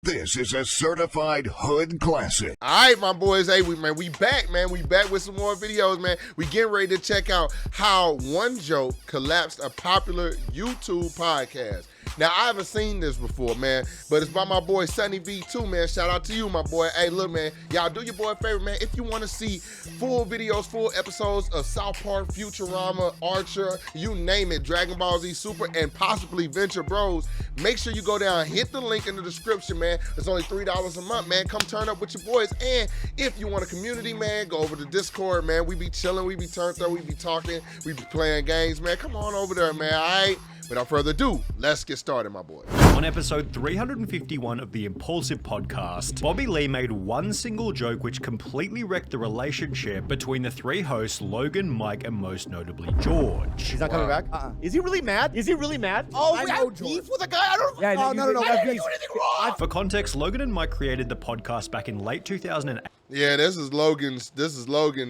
This is a certified hood classic. All right, my boys. Hey, we back, man. We back with some more videos, man. We getting ready to check out how one joke collapsed a popular YouTube podcast. Now, I haven't seen this before, man, but it's by my boy Sunny V2, man. Shout out to you, my boy. Hey, look, man, y'all do your boy a favor, man. If you want to see full videos, full episodes of South Park, Futurama, Archer, you name it, Dragon Ball Z Super, and possibly Venture Bros, make sure you go down, hit the link in the description, man. It's only $3 a month, man. Come turn up with your boys. And if you want a community, man, go over to Discord, man. We be chilling, we be turned up, we be talking, we be playing games, man. Come on over there, man, all right? Without further ado, let's get started, my boy. On episode 351 of the Impulsive podcast, Bobby Lee made one single joke which completely wrecked the relationship between the three hosts Logan, Mike, and most notably George. He's not coming back? Is he really mad? Is he really mad? Oh, I we know have George. beef with a guy? I don't Yeah, Oh, no. I I didn't do anything wrong. For context, Logan and Mike created the podcast back in late 2008. Yeah, this is Logan's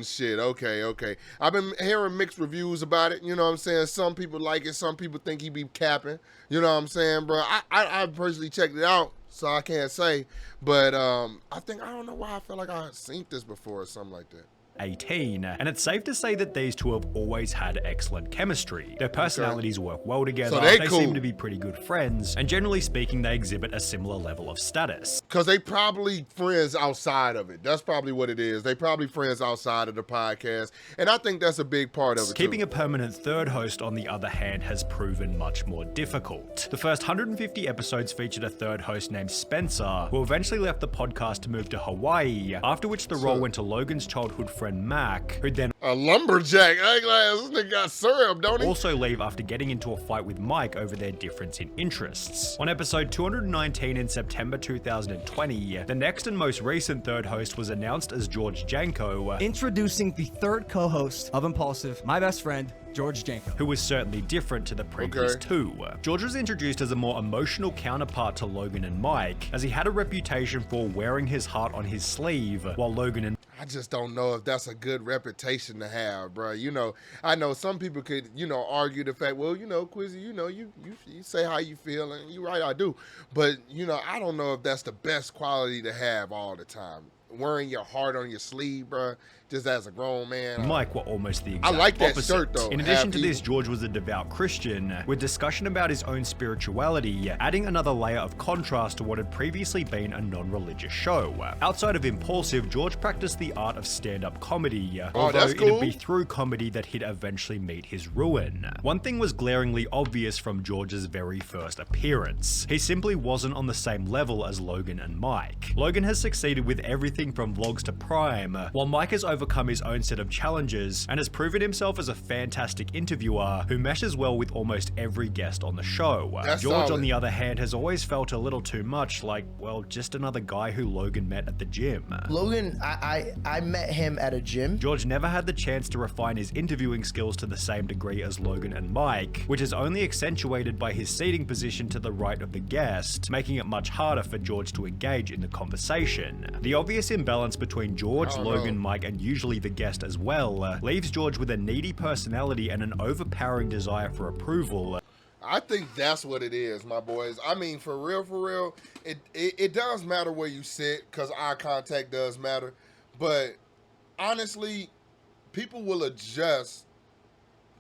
shit. Okay. I've been hearing mixed reviews about it. You know what I'm saying? Some people like it. Some people think he be capping. You know what I'm saying, bro? I personally checked it out, so I can't say. But I don't know why I feel like I've seen this before or something like that. 18, and it's safe to say that these two have always had excellent chemistry. Their personalities work well together, So they cool. seem to be pretty good friends, and generally speaking, they exhibit a similar level of status. Because they probably friends outside of it. That's probably what it is. They probably friends outside of the podcast, and I think that's a big part of it, Keeping too. a permanent third host, on the other hand, has proven much more difficult. The first 150 episodes featured a third host named Spencer, who eventually left the podcast to move to Hawaii, after which the role went to Logan's childhood friend Mac, who then A lumberjack. This nigga got syrup, don't he? also leave after getting into a fight with Mike over their difference in interests. On episode 219 in September 2020, the next and most recent third host was announced as George Janko, Introducing the third co-host of Impulsive, my best friend, George Janko. who was certainly different to the previous two. George was introduced as a more emotional counterpart to Logan and Mike, as he had a reputation for wearing his heart on his sleeve, while Logan and I just don't know if that's a good reputation to have, bro. You know, I know some people could, argue the fact, well, Quizzy, you say how you feel, and you're right, I do. But, I don't know if that's the best quality to have all the time. Wearing your heart on your sleeve, bro, just as a grown man. Mike were almost the exact I like that opposite. shirt, though. In addition to this, George was a devout Christian, with discussion about his own spirituality, adding another layer of contrast to what had previously been a non-religious show. Outside of Impulsive, George practiced the art of stand-up comedy, although that's cool. it'd be through comedy that he'd eventually meet his ruin. One thing was glaringly obvious from George's very first appearance. He simply wasn't on the same level as Logan and Mike. Logan has succeeded with everything from vlogs to Prime, while Mike has overcome his own set of challenges and has proven himself as a fantastic interviewer who meshes well with almost every guest on the show. That's George, solid. on the other hand, has always felt a little too much like, well, just another guy who Logan met at the gym. Logan, I met him at a gym. George never had the chance to refine his interviewing skills to the same degree as Logan and Mike, which is only accentuated by his seating position to the right of the guest, making it much harder for George to engage in the conversation. The obvious imbalance between George, Logan, Mike, and usually the guest as well leaves George with a needy personality and an overpowering desire for approval. I think that's what it is, my boys. I mean, for real, it does matter where you sit, because eye contact does matter. But honestly, people will adjust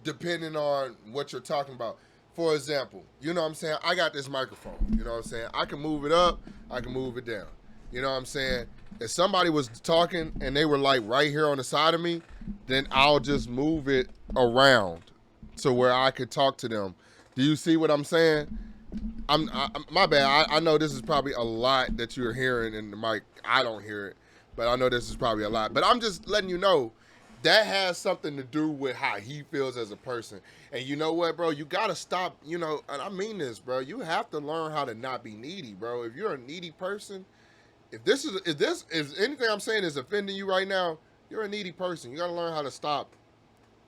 depending on what you're talking about. For example, you know what I'm saying? I got this microphone, you know what I'm saying? I can move it up, I can move it down. You know what I'm saying? If somebody was talking and they were like right here on the side of me, then I'll just move it around to where I could talk to them. Do you see what I'm saying? My bad. I know this is probably a lot that you're hearing in the mic. I don't hear it, but I know this is probably a lot. But I'm just letting you know that has something to do with how he feels as a person. And you know what, bro? You gotta stop. And I mean this, bro. You have to learn how to not be needy, bro. If you're a needy person, if anything I'm saying is offending you right now, you're a needy person. You gotta learn how to stop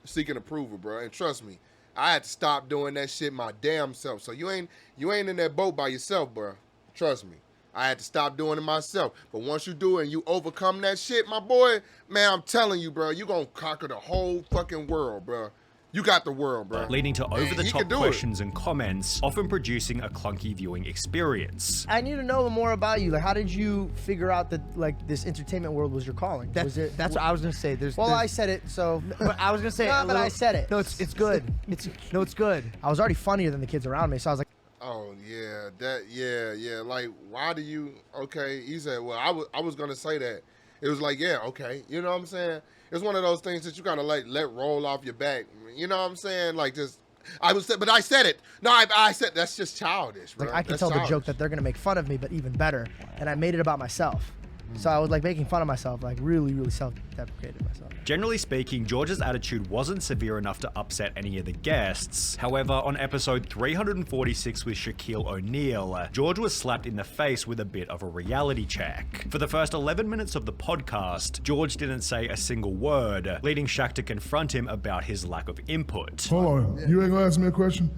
seeking approval, bro. And trust me, I had to stop doing that shit my damn self. So you ain't in that boat by yourself, bro. Trust me. I had to stop doing it myself. But once you do it and you overcome that shit, my boy, man, I'm telling you, bro, you gonna conquer the whole fucking world, bro. You got the world, bro. Leading to he over-the-top can do it. questions and comments, often producing a clunky viewing experience. I need to know more about you. Like, how did you figure out that like this entertainment world was your calling? Was it? That's what I was gonna say. Well, I said it, so. But I was gonna say. No, but I said it. No, it's good. It's good. I was already funnier than the kids around me, so I was like, Oh yeah. Like, why do you? Okay, he said, well, I was gonna say that. It was like, yeah, okay, you know what I'm saying? It's one of those things that you gotta like let roll off your back. You know what I'm saying? Like just, but I said it. No, I said that's just childish, bro. like I can That's tell the joke childish. that they're gonna make fun of me, but even better, and I made it about myself. So I was like making fun of myself, like really self-deprecated myself. Generally speaking, George's attitude wasn't severe enough to upset any of the guests. However, on episode 346 with Shaquille O'Neal, George was slapped in the face with a bit of a reality check. For the first 11 minutes of the podcast, George didn't say a single word, leading Shaq to confront him about his lack of input. Hold on, you ain't gonna ask me a question?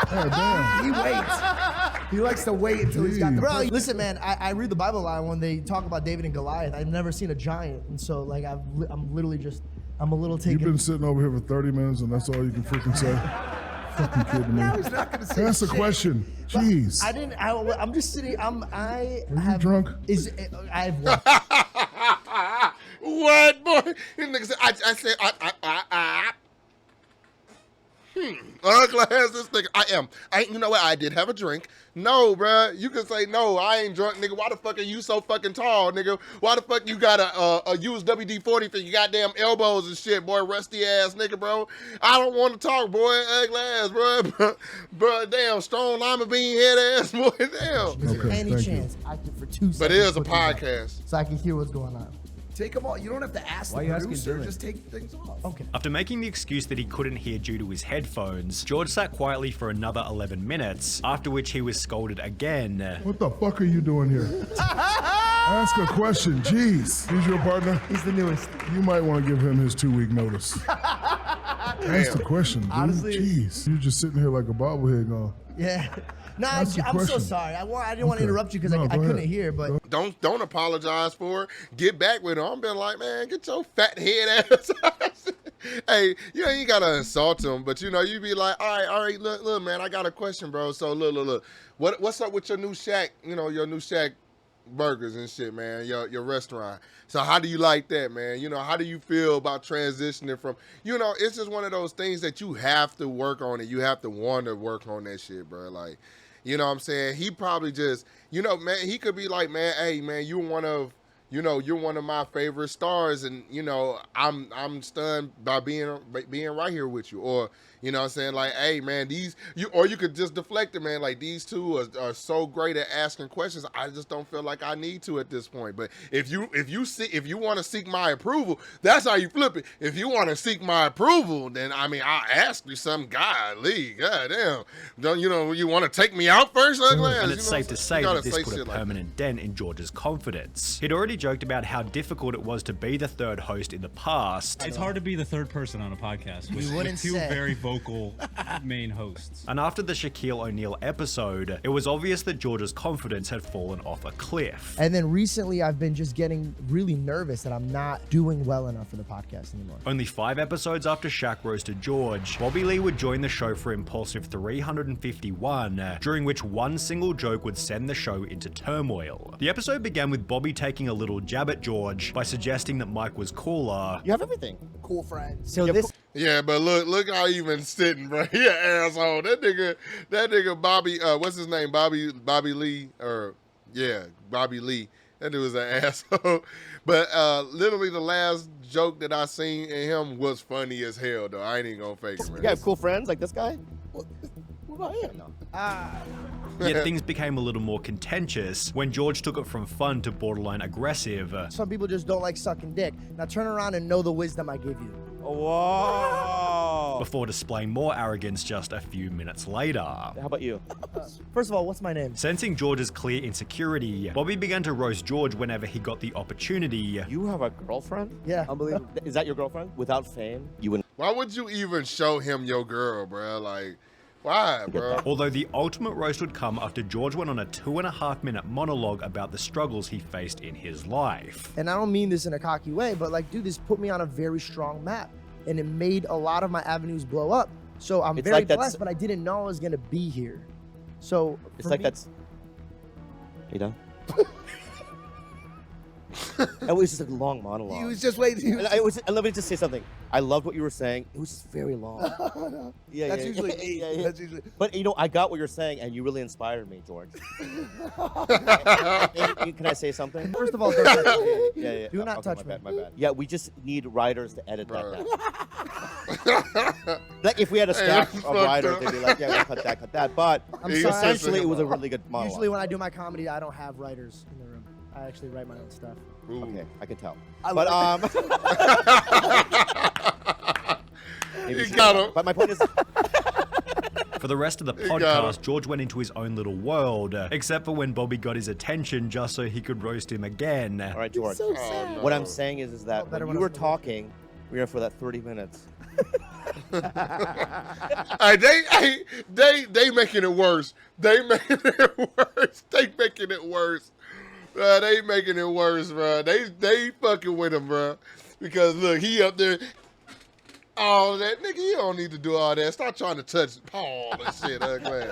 God damn. He waits. He likes to wait until he's got the. Bro, listen, man, I read the Bible a lot when they talk about David and Goliath. I've never seen a giant, and so like I'm literally just, I'm a little taken. You've been sitting over here for 30 minutes and that's all you can freaking say? Fucking kidding me. No, he's not gonna say That's a shit. question. Jeez. I'm just sitting. Are you drunk? I have what? What, boy? This nigga said, I said, ugly ass this nigga. You know what? I did have a drink. No, bruh. You can say, no, I ain't drunk, nigga. Why the fuck are you so fucking tall, nigga? Why the fuck you got a used WD-40 for your goddamn elbows and shit, boy? Rusty ass nigga, bro. I don't want to talk, boy. Ugly ass, bro. Bro, damn, strong lima bean head ass, boy. Damn. Is there Okay, any thank you. chance I could for 2 seconds? But it is a put these up podcast. so I can hear what's going on. Take them all. You don't have to ask Why the you asking producer. Dylan? Just take things off. Okay. After making the excuse that he couldn't hear due to his headphones, George sat quietly for another 11 minutes, after which he was scolded again. What the fuck are you doing here? Ask a question, jeez. He's your partner? He's the newest. You might want to give him his 2-week notice. Ask the question, dude. Honestly- Jeez. You're just sitting here like a bobblehead going. Yeah. No, I'm Ask the so question. sorry. I didn't want to Okay. interrupt you because No, I go couldn't ahead. hear, but Don't apologize for it. Get back with him. I'm been like, man, get your fat head ass. Hey, you ain't gotta insult him, but you know, you be like, all right, look, man, I got a question, bro. So look. What's up with your new Shack, your new Shack burgers and shit, man, your restaurant. So how do you like that, man? How do you feel about transitioning from, it's just one of those things that you have to work on and you have to want to work on that shit, bro. Like, you know what I'm saying? He probably just, man, he could be like, man, hey, man, you're one of my favorite stars, and I'm stunned by being right here with you. Or you know what I'm saying, like, hey man, or you could just deflect it, man, like these two are so great at asking questions. I just don't feel like I need to at this point. But if you want to seek my approval, that's how you flip it. If you want to seek my approval, then I'll ask you some golly, goddamn. Don't you want to take me out first, ugly ass? And it's safe to say You gotta that this say put a shit like that. permanent dent in George's confidence. He'd already joked about how difficult it was to be the third host in the past. It's hard to be the third person on a podcast with wouldn't two say. very vocal main hosts. And after the Shaquille O'Neal episode, it was obvious that George's confidence had fallen off a cliff. and then recently I've been just getting really nervous that I'm not doing well enough for the podcast anymore. Only 5 episodes after Shaq roasted George, Bobby Lee would join the show for Impulsive 351, during which one single joke would send the show into turmoil. The episode began with Bobby taking a little jab at George by suggesting that Mike was cooler. You have everything. Cool friends. So this Yeah, but look how you been sitting, bro. You an asshole. That nigga Bobby, what's his name? Bobby Lee, Bobby Lee. That dude was an asshole. But literally the last joke that I seen in him was funny as hell, though. I ain't even gonna fake it, man. You have cool friends like this guy? What about him? Yet things became a little more contentious when George took it from fun to borderline aggressive. some people just don't like sucking dick. Now turn around and know the wisdom I give you. Whoa. Before displaying more arrogance just a few minutes later. How about you? First of all, what's my name? Sensing George's clear insecurity, Bobby began to roast George whenever he got the opportunity. You have a girlfriend? Yeah. Unbelievable. Is that your girlfriend? Without fame? You wouldn't. Why would you even show him your girl, bro? Like, why, bro? Although the ultimate roast would come after George went on a 2.5-minute monologue about the struggles he faced in his life. And I don't mean this in a cocky way, but like, dude, this put me on a very strong map. and it made a lot of my avenues blow up. So I'm It's very like that's- blessed, but I didn't know I was gonna be here. So It's for like me- that's. You done? It was just a long monologue. He was just waiting. And let me just say something. I loved what you were saying. It was just very long. Yeah, That's yeah, usually yeah, me. yeah. That's usually. But you know, I got what you're saying, and you really inspired me, George. Can I say something? First of all, don't touch me. Yeah. Do not Okay, touch my me. bad, my bad. Yeah, we just need writers to edit Bro. that down. Like if we had a staff that's of fucked writers, up. they'd be like, yeah, we'll cut that. But I'm He sorry. said essentially, it was a really good monologue. Usually when I do my comedy, I don't have writers in the room. I actually write my own stuff. Ooh. Okay, I can tell. I But You got him. But my point is, For the rest of the got him. podcast, George went into his own little world, except for when Bobby got his attention just so he could roast him again. all right, George. So Oh, sad. no. What I'm saying is that better when when you I were was- talking, we were here for that 30 minutes. They making it worse. They making it worse. They making it worse. Bruh, they making it worse, bro. They fucking with him, bro. Because look, he up there. All that nigga, you don't need to do all that. Stop trying to touch Paul and shit, ugly.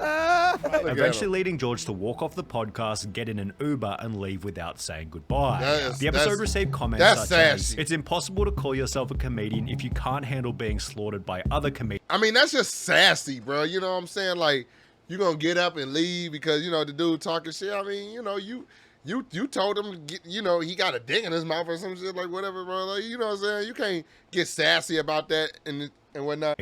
Eventually leading George to walk off the podcast, get in an Uber, and leave without saying goodbye. The episode received comments that's such as, sassy. "It's impossible to call yourself a comedian if you can't handle being slaughtered by other comedians. I mean, that's just sassy, bro. You know what I'm saying? Like, you gonna get up and leave because, you know, the dude talking shit. I mean, you know, you told him, you know, he got a dick in his mouth or some shit, like whatever, bro. Like, you know what I'm saying? You can't get sassy about that and whatnot.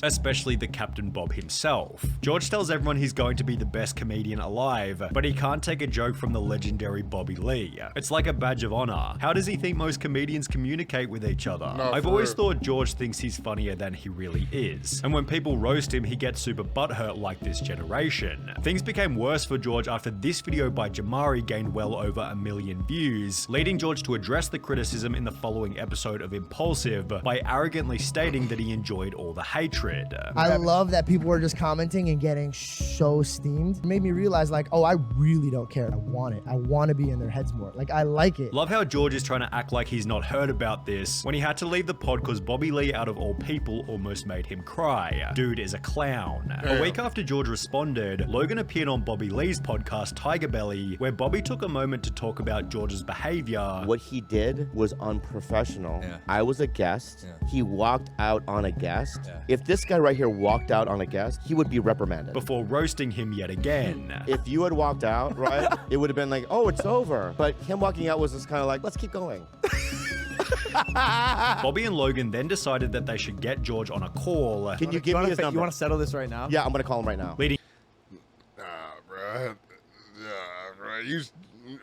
Especially the Captain Bob himself. George tells everyone he's going to be the best comedian alive, but he can't take a joke from the legendary Bobby Lee. It's like a badge of honor. How does he think most comedians communicate with each other? No, I've for always real. thought George thinks he's funnier than he really is. And when people roast him, he gets super butthurt like this generation. Things became worse for George after this video by Jamari gained well over 1 million views, leading George to address the criticism in the following episode of Impulsive by arrogantly stating that he enjoyed all the hatred. I love that people were just commenting and getting so steamed. It made me realize, like, oh, I really don't care. I want it. I want to be in their heads more. Like, I like it. Love how George is trying to act like he's not heard about this when he had to leave the pod because Bobby Lee, out of all people, almost made him cry. Dude is a clown. A week after George responded, Logan appeared on Bobby Lee's podcast, Tiger Belly, where Bobby took a moment to talk about George's behavior. What he did was unprofessional. Yeah. I was a guest. Yeah. He walked out on a guest. Yeah. If this guy right here walked out on a guest, he would be reprimanded. Before roasting him yet again. If you had walked out, right, it would have been like, oh, it's over. But him walking out was just kind of like, let's keep going. Bobby and Logan then decided that they should get George on a call. Can you give me his number? You want to settle this right now? Yeah, I'm going to call him right now. Leading Nah, bro. Nah, bro. You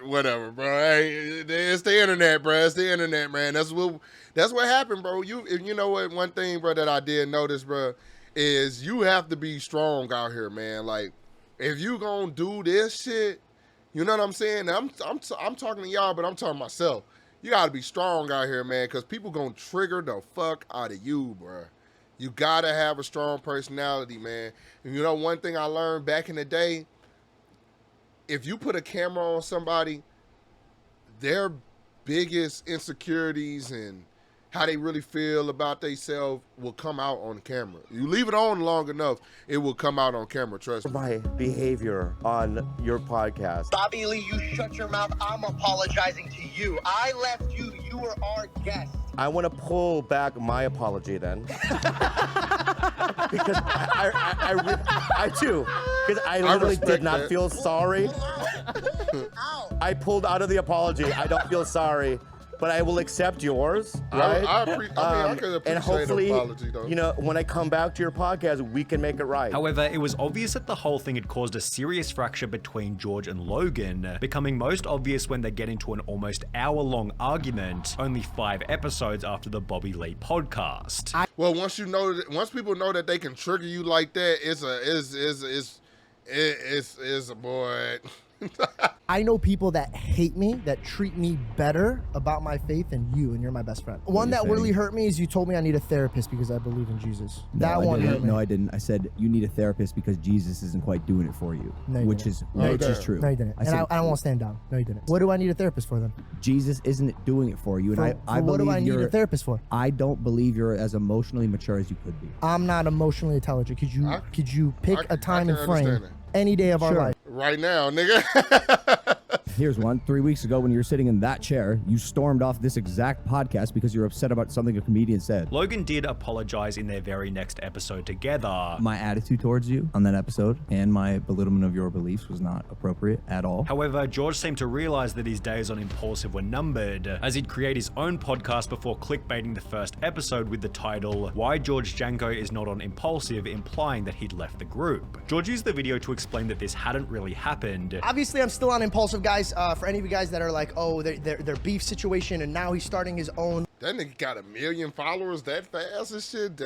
whatever, bro. Hey, it's the internet, bro. It's the internet, man. That's what happened, bro. You know what? One thing, bro, that I did notice, bro, is you have to be strong out here, man. Like, if you gonna do this shit, you know what I'm saying? I'm talking to y'all, but I'm talking to myself. You gotta be strong out here, man, because people gonna trigger the fuck out of you, bro. You gotta have a strong personality, man. And you know, one thing I learned back in the day, if you put a camera on somebody, their biggest insecurities and how they really feel about themselves will come out on camera. You leave it on long enough, it will come out on camera, trust me. My behavior on your podcast. Bobby Lee, you shut your mouth. I'm apologizing to you. I left you. You were our guest. I want to pull back my apology then. Because I do. Because I literally respect did not that. feel sorry. I pulled out of the apology. I don't feel sorry. But I will accept yours, right? I can appreciate and hopefully, an apology, though. you know, when I come back to your podcast, we can make it right. However, it was obvious that the whole thing had caused a serious fracture between George and Logan, becoming most obvious when they get into an almost hour-long argument, only 5 episodes after the Bobby Lee podcast. Well, once people know that they can trigger you like that, it's a boy. I know people that hate me, that treat me better about my faith than you, and you're my best friend. One that really hurt me is you told me I need a therapist because I believe in Jesus. That one hurt me. No, I didn't. I said you need a therapist because Jesus isn't quite doing it for you, No, you which didn't. is true. No, you didn't. I don't want to stand down. No, you didn't. What do I need a therapist for then? Jesus isn't doing it for you, and I what believe do I need you're. a therapist for? I don't believe you're as emotionally mature as you could be. I'm not emotionally intelligent. Could you pick a time can and frame understand that. any day of our life? Right now, nigga. Here's one. 3 weeks ago, when you were sitting in that chair, you stormed off this exact podcast because you're upset about something a comedian said. Logan did apologize in their very next episode together. My attitude towards you on that episode and my belittlement of your beliefs was not appropriate at all. However, George seemed to realize that his days on Impulsive were numbered, as he'd create his own podcast before clickbaiting the first episode with the title, Why George Janko is Not on Impulsive, implying that he'd left the group. George used the video to explain that this hadn't really happened. Obviously, I'm still on Impulsive, guys. For any of you guys that are like, oh, their beef situation, and now he's starting his own. That nigga got 1 million followers that fast and shit.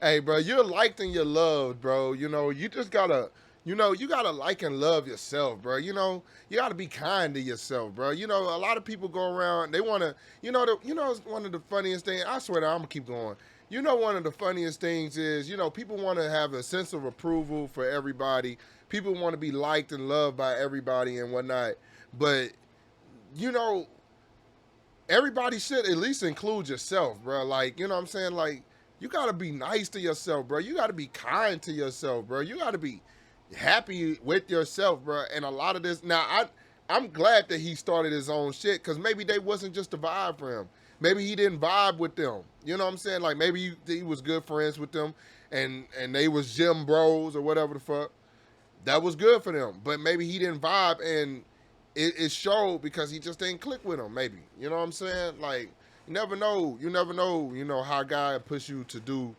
Hey, bro, you're liked and you're loved, bro. You know, you just gotta, you gotta like and love yourself, bro. You know, you gotta be kind to yourself, bro. You know, a lot of people go around, they wanna, it's one of the funniest things. I swear to God, I'm gonna keep going. You know, one of the funniest things is, people want to have a sense of approval for everybody. People want to be liked and loved by everybody and whatnot. But, everybody should at least include yourself, bro. Like, you know what I'm saying? Like, you got to be nice to yourself, bro. You got to be kind to yourself, bro. You got to be happy with yourself, bro. And a lot of this, now, I'm glad that he started his own shit, because maybe they wasn't just a vibe for him. Maybe he didn't vibe with them. You know what I'm saying? Like, maybe he was good friends with them, and they was gym bros or whatever the fuck. That was good for them. But maybe he didn't vibe, and it showed because he just didn't click with them, maybe. You know what I'm saying? Like, you never know. You never know, how God push you to do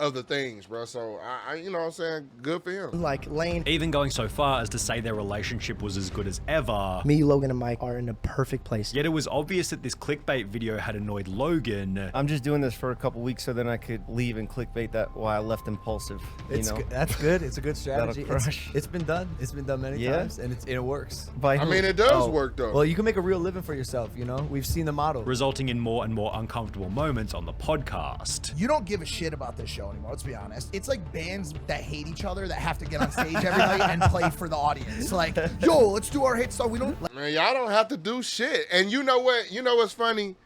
other things, bro. So, I you know what I'm saying? Good for him. Like, Lane. Even going so far as to say their relationship was as good as ever. Me, Logan, and Mike are in a perfect place. Yet it was obvious that this clickbait video had annoyed Logan. I'm just doing this for a couple weeks so then I could leave and clickbait that why I left Impulsive, That's good. It's a good strategy. That'll crush. It's been done. It's been done many times, and it works. I mean, it does work, though. Well, you can make a real living for yourself, We've seen the model. Resulting in more and more uncomfortable moments on the podcast. You don't give a shit about this show anymore, let's be honest. It's like bands that hate each other that have to get on stage every night and play for the audience. Like, yo, let's do our hit song. We don't. Man, y'all don't have to do shit. And you know what? You know what's funny?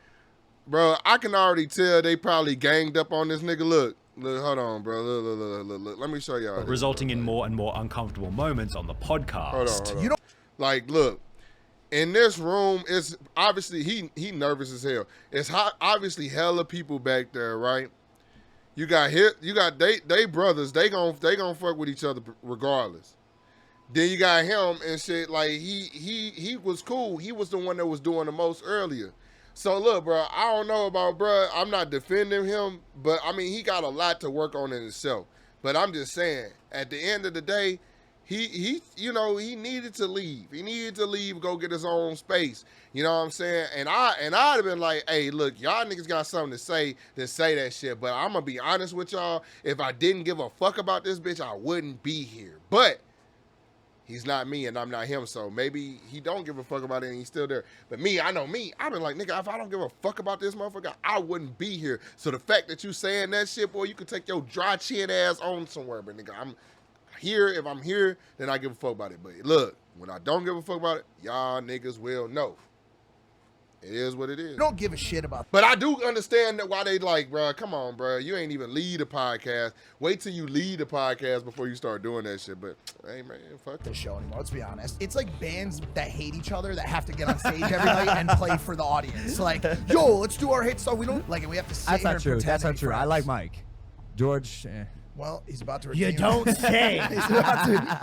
Bro, I can already tell they probably ganged up on this nigga. Look, hold on, bro. Look. Let me show y'all. Resulting in more and more uncomfortable moments on the podcast. Hold on. Like, look. In this room, it's obviously he nervous as hell. It's obviously hella people back there, right? You got they brothers. They gon' fuck with each other regardless. Then you got him and shit. Like he was cool. He was the one that was doing the most earlier. So look, bro. I don't know about bro. I'm not defending him, but I mean he got a lot to work on in himself. But I'm just saying, at the end of the day, he needed to leave. He needed to leave, go get his own space. You know what I'm saying? And I'd have been like, hey, look, y'all niggas got something to say, then say that shit. But I'm gonna be honest with y'all. If I didn't give a fuck about this bitch, I wouldn't be here. But he's not me and I'm not him, so maybe he don't give a fuck about it and he's still there. But me, I know me. I've been like, nigga, if I don't give a fuck about this motherfucker, I wouldn't be here. So the fact that you saying that shit, boy, you could take your dry chin ass on somewhere, but nigga, I'm here. If I'm here, then I give a fuck about it. But look, when I don't give a fuck about it, y'all niggas will know. It is what it is. You don't give a shit about. But I do understand that why they like, bro, come on, bro. You ain't even lead a podcast. Wait till you lead a podcast before you start doing that shit. But, hey, man, fuck this show anymore, let's be honest. It's like bands that hate each other that have to get on stage every night and play for the audience. Like, yo, let's do our hit song. We don't, like, and we have to sit here and pretend. That's not true. Friends. I like Mike. George, Well, he's about to. You don't say.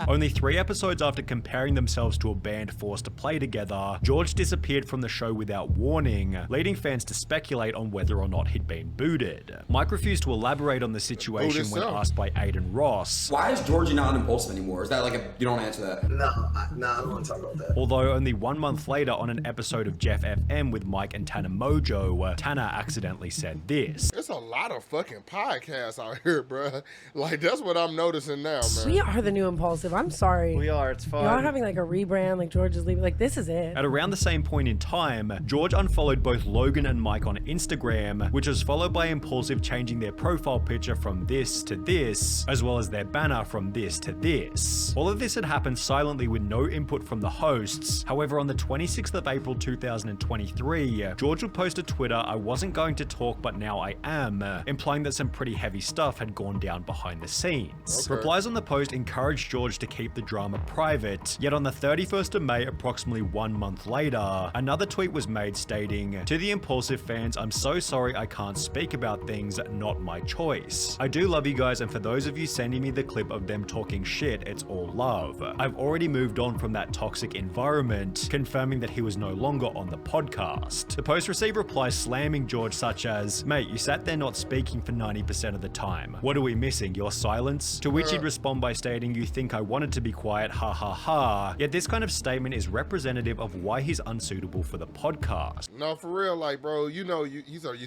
Only 3 episodes after comparing themselves to a band forced to play together, George disappeared from the show without warning, leading fans to speculate on whether or not he'd been booted. Mike refused to elaborate on the situation when asked by Aiden Ross. Why is Georgie not on Impulsive anymore? Is that like you don't answer that? No, I don't want to talk about that. Although only 1 month later on an episode of Jeff FM with Mike and Tanner Mojo, Tanner accidentally said this. There's a lot of fucking podcasts out here, bruh. Like, that's what I'm noticing now, man. We are the new impulsive. I'm sorry. We are. It's fine. Y'all are having like a rebrand. Like George is leaving. Like this is it. At around the same point in time, George unfollowed both Logan and Mike on Instagram, which was followed by Impulsive changing their profile picture from this to this, as well as their banner from this to this. All of this had happened silently with no input from the hosts. However, on the 26th of April 2023, George would post to Twitter, "I wasn't going to talk, but now I am," implying that some pretty heavy stuff had gone down behind the scenes. Okay. Replies on the post encouraged George to keep the drama private, yet on the 31st of May, approximately 1 month later, another tweet was made stating, "To the Impulsive fans, I'm so sorry I can't speak about things, not my choice. I do love you guys, and for those of you sending me the clip of them talking shit, it's all love. I've already moved on from that toxic environment," confirming that he was no longer on the podcast. The post received replies slamming George such as, "Mate, you sat there not speaking for 90% of the time. What are we missing? Your silence?" To which he'd respond by stating, "You think I wanted to be quiet, ha ha ha." Yet this kind of statement is representative of why he's unsuitable for the podcast. No, for real, like, bro, you know, you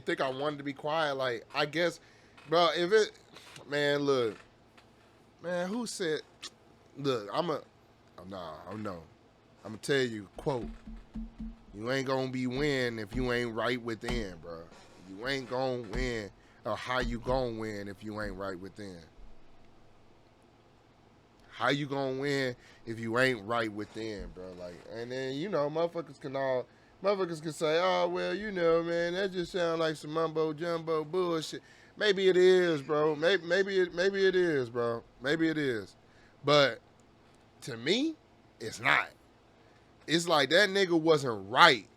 think I wanted to be quiet? Like, I guess, bro, if it, man, look, man, who said, look, I'm gonna tell you, quote, "You ain't gonna be win if you ain't right within, bro. You ain't gonna win, or how you gonna win if you ain't right within? How you gonna win if you ain't right within, bro?" Like, and then, you know, motherfuckers can say, "Oh, well, you know, man, that just sound like some mumbo jumbo bullshit." Maybe it is, bro. Maybe it is, bro. Maybe it is. But to me, it's not. It's like that nigga wasn't right.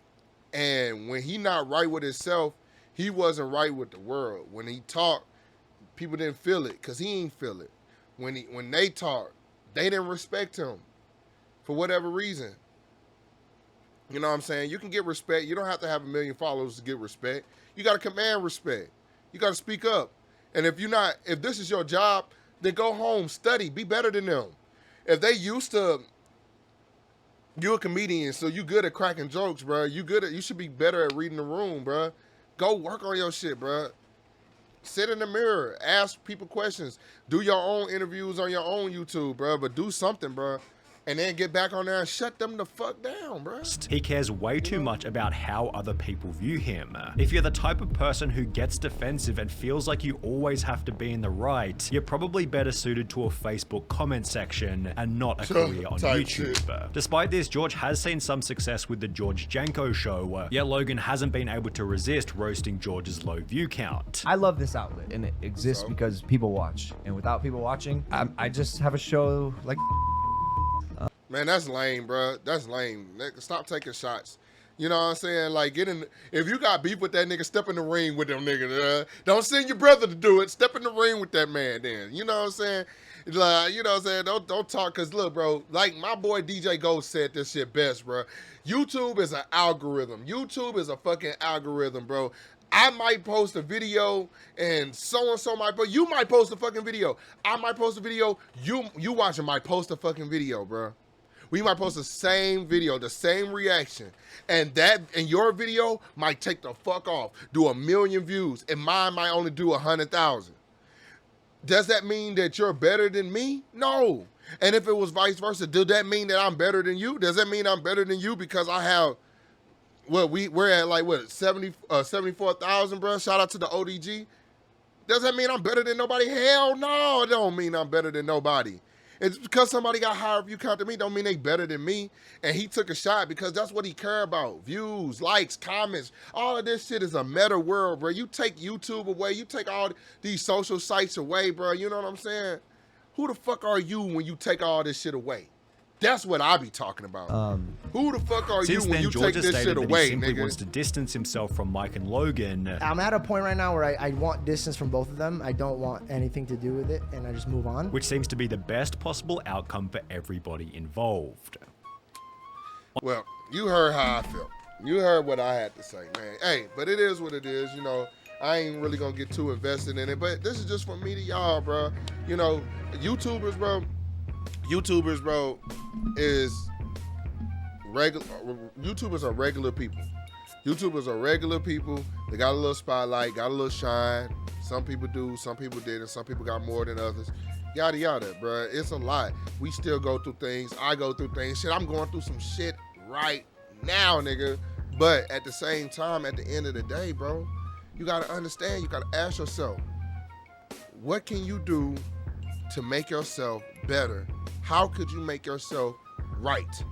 And when he not right with himself, he wasn't right with the world. When he talked, people didn't feel it because he ain't feel it. When they talked, they didn't respect him for whatever reason. You know what I'm saying? You can get respect. You don't have to have 1 million followers to get respect. You got to command respect. You got to speak up. And if this is your job, then go home, study, be better than them. If they used to, you're a comedian, so you good at cracking jokes, bro. You should be better at reading the room, bro. Go work on your shit, bro. Sit in the mirror, ask people questions, do your own interviews on your own YouTube, bro. But do something, bro. And then get back on there and shut them the fuck down, bro. He cares way too much about how other people view him. If you're the type of person who gets defensive and feels like you always have to be in the right, you're probably better suited to a Facebook comment section and not a career on YouTube. Despite this, George has seen some success with the George Janko show, yet Logan hasn't been able to resist roasting George's low view count. I love this outlet, and it exists because people watch. And without people watching, I just have a show like... Man, that's lame, bro. That's lame. Stop taking shots. You know what I'm saying? Like, if you got beef with that nigga, step in the ring with them niggas. Don't send your brother to do it. Step in the ring with that man then. You know what I'm saying? Like, you know what I'm saying? Don't talk, because look, bro, like my boy DJ Ghost said this shit best, bro. YouTube is an algorithm. YouTube is a fucking algorithm, bro. I might post a video and so-and-so might post. You might post a fucking video. I might post a video. You watching might post a fucking video, bro. We might post the same video, the same reaction, and your video might take the fuck off, do 1 million views, and mine might only do 100,000. Does that mean that you're better than me? No. And if it was vice versa, does that mean that I'm better than you? Does that mean I'm better than you because I have, we're at like, 74,000, bro? Shout out to the ODG. Does that mean I'm better than nobody? Hell no, it don't mean I'm better than nobody. It's because somebody got higher view count than me don't mean they better than me. And he took a shot because that's what he care about. Views, likes, comments. All of this shit is a meta world, bro. You take YouTube away. You take all these social sites away, bro. You know what I'm saying? Who the fuck are you when you take all this shit away? That's what I be talking about. Who the fuck are you when you take this shit away, he simply nigga? wants to distance himself from Mike and Logan. I'm at a point right now where I want distance from both of them. I don't want anything to do with it, and I just move on. Which seems to be the best possible outcome for everybody involved. Well, you heard how I felt. You heard what I had to say, man. Hey, but it is what it is, you know. I ain't really gonna get too invested in it, but this is just from me to y'all, bro. You know, YouTubers, bro, is regular. YouTubers are regular people. YouTubers are regular people. They got a little spotlight, got a little shine. Some people do, some people didn't, some people got more than others. Yada, yada, bro. It's a lot. We still go through things. I go through things. Shit, I'm going through some shit right now, nigga. But at the same time, at the end of the day, bro, you got to understand, you got to ask yourself, what can you do to make yourself better? How could you make yourself right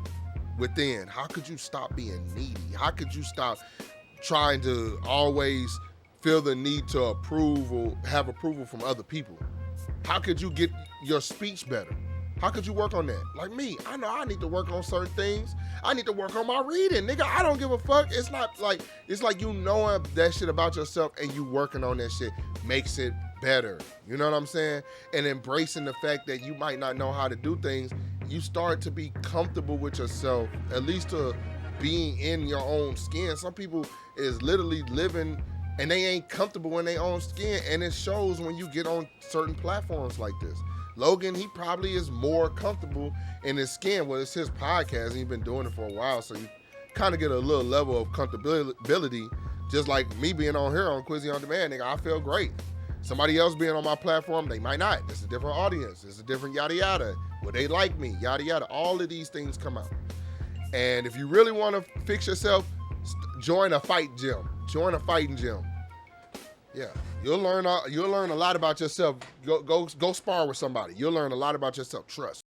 within? How could you stop being needy? How could you stop trying to always feel the need to have approval from other people? How could you get your speech better? How could you work on that? Like me, I know I need to work on certain things. I need to work on my reading, nigga. I don't give a fuck. It's like you knowing that shit about yourself and you working on that shit makes it better. You know what I'm saying? And embracing the fact that you might not know how to do things, you start to be comfortable with yourself, at least to being in your own skin. Some people is literally living and they ain't comfortable in their own skin, and it shows when you get on certain platforms like this. Logan, he probably is more comfortable in his skin. Well, it's his podcast, and he's been doing it for a while, so you kind of get a little level of comfortability, just like me being on here on Quizzy On Demand, nigga, I feel great. Somebody else being on my platform, they might not. It's a different audience. It's a different yada yada. Will they like me? Yada yada. All of these things come out. And if you really want to fix yourself, join a fight gym. Join a fighting gym. Yeah, you'll learn a lot about yourself. Go spar with somebody. You'll learn a lot about yourself. Trust.